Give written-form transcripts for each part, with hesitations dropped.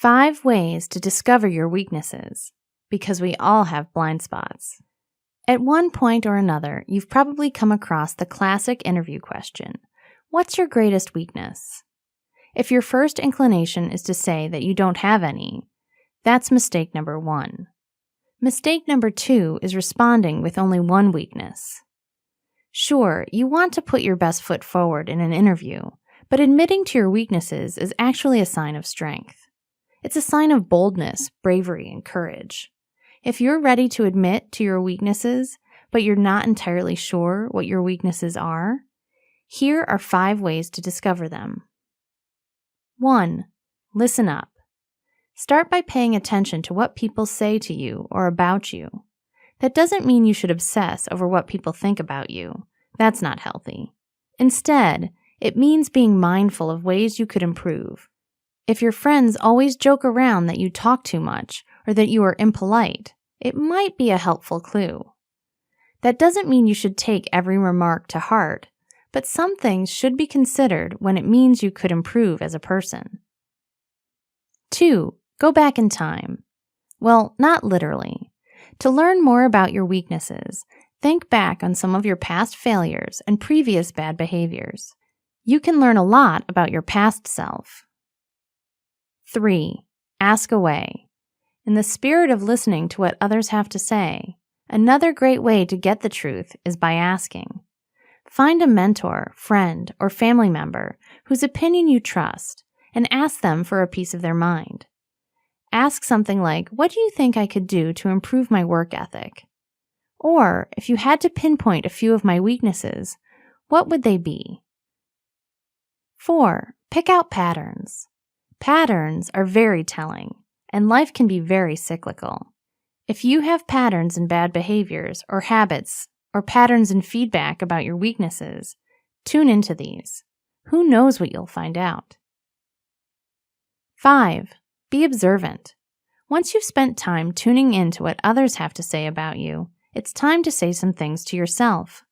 5 ways to discover your weaknesses, because we all have blind spots. At one point or another, you've probably come across the classic interview question, what's your greatest weakness? If your first inclination is to say that you don't have any, that's mistake number 1. Mistake number 2 is responding with only one weakness. Sure, you want to put your best foot forward in an interview, but admitting to your weaknesses is actually a sign of strength. It's a sign of boldness, bravery, and courage. If you're ready to admit to your weaknesses, but you're not entirely sure what your weaknesses are, here are 5 ways to discover them. 1. Listen up. Start by paying attention to what people say to you or about you. That doesn't mean you should obsess over what people think about you. That's not healthy. Instead, it means being mindful of ways you could improve. If your friends always joke around that you talk too much or that you are impolite, it might be a helpful clue. That doesn't mean you should take every remark to heart, but some things should be considered when it means you could improve as a person. 2. Go back in time. Well, not literally. To learn more about your weaknesses, think back on some of your past failures and previous bad behaviors. You can learn a lot about your past self. 3. Ask away. In the spirit of listening to what others have to say, another great way to get the truth is by asking. Find a mentor, friend, or family member whose opinion you trust and ask them for a piece of their mind. Ask something like, what do you think I could do to improve my work ethic? Or, if you had to pinpoint a few of my weaknesses, what would they be? 4. Pick out patterns. Patterns are very telling, and life can be very cyclical. If you have patterns in bad behaviors or habits, or patterns in feedback about your weaknesses, tune into these. Who knows what you'll find out? 5. Be observant. Once you've spent time tuning into what others have to say about you, it's time to say some things to yourself.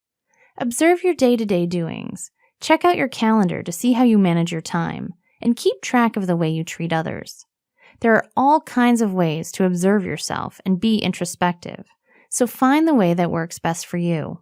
Observe your day-to-day doings. Check out your calendar to see how you manage your time, and keep track of the way you treat others. There are all kinds of ways to observe yourself and be introspective, so find the way that works best for you.